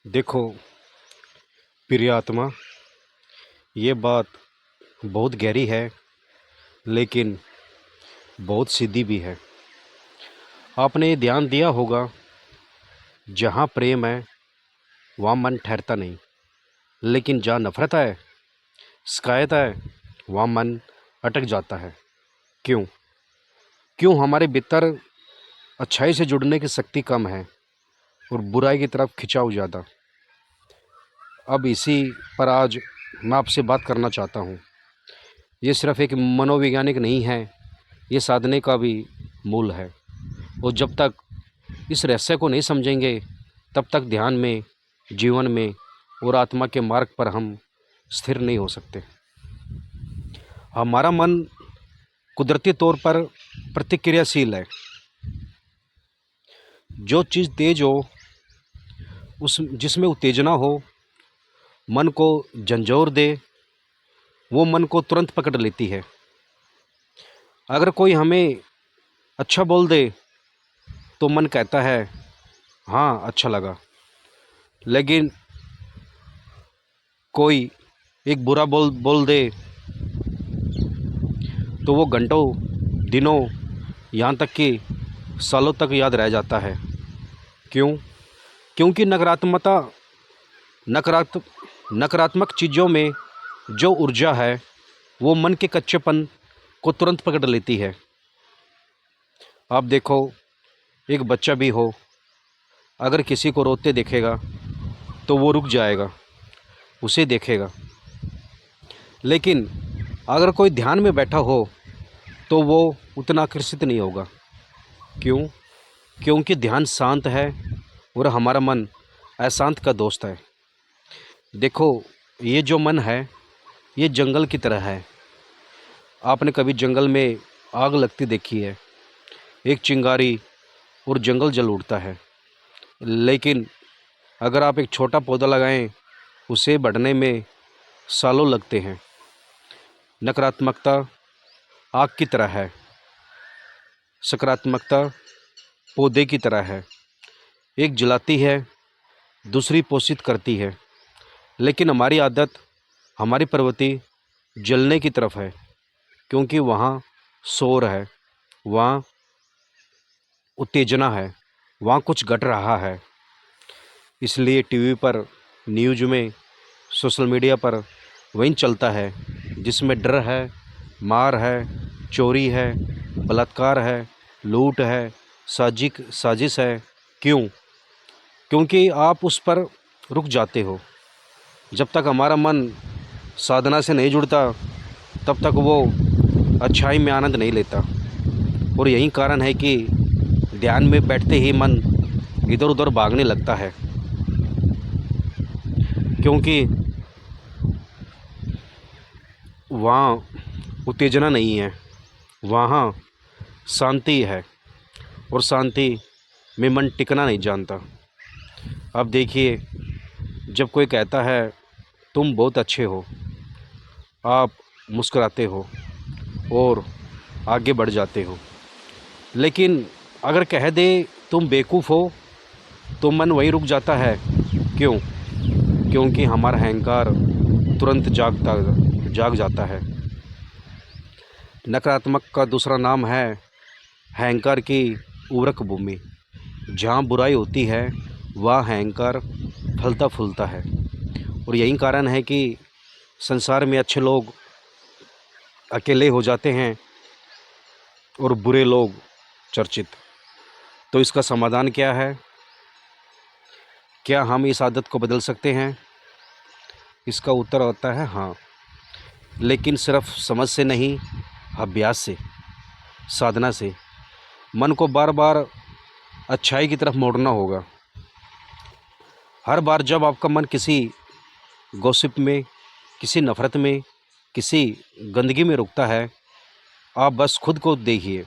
देखो प्रिय आत्मा, ये बात बहुत गहरी है लेकिन बहुत सीधी भी है। आपने ये ध्यान दिया होगा, जहाँ प्रेम है वहाँ मन ठहरता नहीं, लेकिन जहाँ नफरत है, शिकायत है, वहाँ मन अटक जाता है। क्यों? क्यों हमारे भीतर अच्छाई से जुड़ने की शक्ति कम है और बुराई की तरफ खिंचाव ज़्यादा। अब इसी पर आज मैं आपसे बात करना चाहता हूँ। ये सिर्फ एक मनोवैज्ञानिक नहीं है, ये साधने का भी मूल है। और जब तक इस रहस्य को नहीं समझेंगे, तब तक ध्यान में, जीवन में और आत्मा के मार्ग पर हम स्थिर नहीं हो सकते। हमारा मन कुदरती तौर पर प्रतिक्रियाशील है। जो चीज़ तेज हो, उस जिसमें उत्तेजना हो, मन को झंझोर दे, वो मन को तुरंत पकड़ लेती है। अगर कोई हमें अच्छा बोल दे तो मन कहता है हाँ अच्छा लगा, लेकिन कोई एक बुरा बोल बोल दे तो वो घंटों, दिनों, यहाँ तक कि सालों तक याद रह जाता है। क्यों? क्योंकि नकारात्मक नकारात्मक चीज़ों में जो ऊर्जा है, वो मन के कच्चेपन को तुरंत पकड़ लेती है। आप देखो, एक बच्चा भी हो, अगर किसी को रोते देखेगा तो वो रुक जाएगा, उसे देखेगा। लेकिन अगर कोई ध्यान में बैठा हो तो वो उतना आकर्षित नहीं होगा। क्यों? क्योंकि ध्यान शांत है और हमारा मन अशांत का दोस्त है। देखो, ये जो मन है, ये जंगल की तरह है। आपने कभी जंगल में आग लगती देखी है? एक चिंगारी और जंगल जल उठता है। लेकिन अगर आप एक छोटा पौधा लगाएं, उसे बढ़ने में सालों लगते हैं। नकारात्मकता आग की तरह है, सकारात्मकता पौधे की तरह है। एक जलाती है, दूसरी पोषित करती है। लेकिन हमारी आदत, हमारी प्रवृत्ति जलने की तरफ है, क्योंकि वहाँ शोर है, वहाँ उत्तेजना है, वहाँ कुछ घट रहा है। इसलिए टीवी पर, न्यूज़ में, सोशल मीडिया पर वही चलता है जिसमें डर है, मार है, चोरी है, बलात्कार है, लूट है, साजिश है। क्यों? क्योंकि आप उस पर रुक जाते हो। जब तक हमारा मन साधना से नहीं जुड़ता, तब तक वो अच्छाई में आनंद नहीं लेता। और यही कारण है कि ध्यान में बैठते ही मन इधर उधर भागने लगता है, क्योंकि वहाँ उत्तेजना नहीं है, वहाँ शांति है। और शांति में मन टिकना नहीं जानता। अब देखिए, जब कोई कहता है तुम बहुत अच्छे हो, आप मुस्कुराते हो और आगे बढ़ जाते हो। लेकिन अगर कह दे तुम बेवकूफ़ हो, तो मन वहीं रुक जाता है। क्यों? क्योंकि हमारा अहंकार तुरंत जाग जाता है। नकारात्मक का दूसरा नाम है अहंकार की उर्वरक भूमि। जहाँ बुराई होती है, वहाँ अहंकार फलता फूलता है। और यही कारण है कि संसार में अच्छे लोग अकेले हो जाते हैं और बुरे लोग चर्चित। तो इसका समाधान क्या है? क्या हम इस आदत को बदल सकते हैं? इसका उत्तर होता है हाँ, लेकिन सिर्फ समझ से नहीं, अभ्यास से, साधना से। मन को बार बार अच्छाई की तरफ मोड़ना होगा। हर बार जब आपका मन किसी गॉसिप में, किसी नफ़रत में, किसी गंदगी में रुकता है, आप बस खुद को देखिए,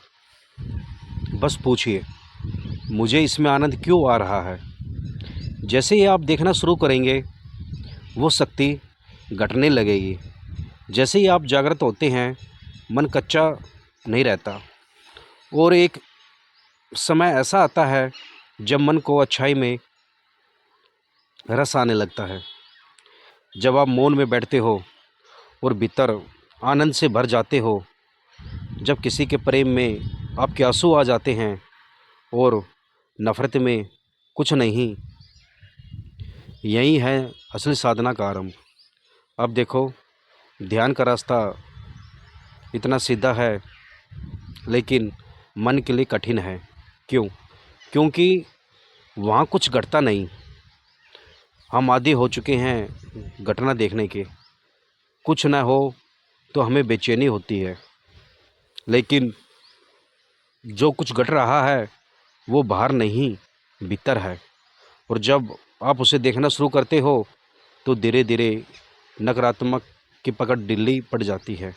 बस पूछिए, मुझे इसमें आनंद क्यों आ रहा है? जैसे ही आप देखना शुरू करेंगे, वो शक्ति घटने लगेगी। जैसे ही आप जागृत होते हैं, मन कच्चा नहीं रहता। और एक समय ऐसा आता है जब मन को अच्छाई में रस आने लगता है। जब आप मौन में बैठते हो और भीतर आनंद से भर जाते हो, जब किसी के प्रेम में आपके आंसू आ जाते हैं और नफ़रत में कुछ नहीं, यही है असली साधना का आरंभ। अब देखो, ध्यान का रास्ता इतना सीधा है लेकिन मन के लिए कठिन है। क्यों? क्योंकि वहाँ कुछ घटता नहीं। हम आदी हो चुके हैं घटना देखने के। कुछ न हो तो हमें बेचैनी होती है, लेकिन जो कुछ घट रहा है वो बाहर नहीं, भीतर है। और जब आप उसे देखना शुरू करते हो तो धीरे धीरे नकारात्मक की पकड़ ढीली पड़ जाती है।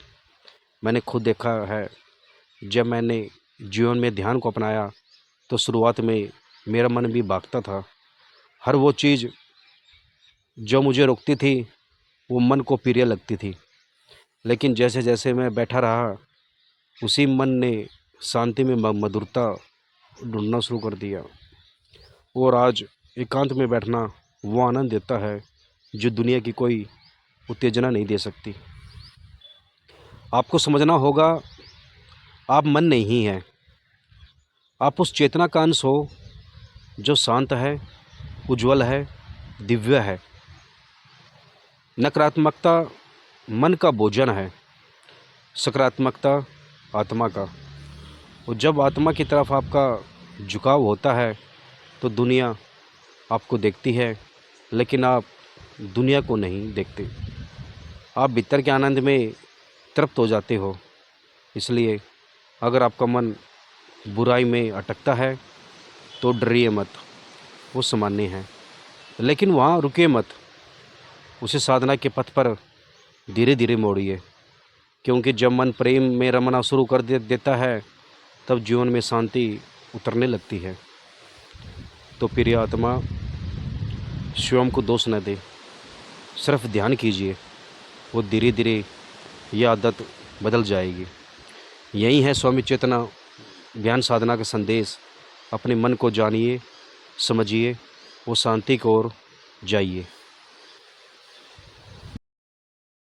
मैंने खुद देखा है, जब मैंने जीवन में ध्यान को अपनाया तो शुरुआत में मेरा मन भी भागता था। हर वो चीज़ जो मुझे रोकती थी वो मन को प्रिय लगती थी। लेकिन जैसे जैसे मैं बैठा रहा, उसी मन ने शांति में मधुरता ढूंढना शुरू कर दिया। और आज एकांत में बैठना वो आनंद देता है जो दुनिया की कोई उत्तेजना नहीं दे सकती। आपको समझना होगा, आप मन नहीं हैं, आप उस चेतना का अंश हो जो शांत है, उज्जवल है, दिव्य है। नकारात्मकता मन का भोजन है, सकारात्मकता आत्मा का। और जब आत्मा की तरफ आपका झुकाव होता है तो दुनिया आपको देखती है, लेकिन आप दुनिया को नहीं देखते। आप भीतर के आनंद में तृप्त हो जाते हो। इसलिए अगर आपका मन बुराई में अटकता है तो डरिए मत, वो सामान्य है। लेकिन वहाँ रुकिए मत, उसे साधना के पथ पर धीरे धीरे मोड़िए। क्योंकि जब मन प्रेम में रमना शुरू कर देता है तब जीवन में शांति उतरने लगती है। तो प्रिय आत्मा, स्वयं को दोष न दे, सिर्फ ध्यान कीजिए, वो धीरे धीरे यह आदत बदल जाएगी। यही है स्वामी चेतना ध्यान साधना का संदेश। अपने मन को जानिए, समझिए, वो शांति की ओर जाइए।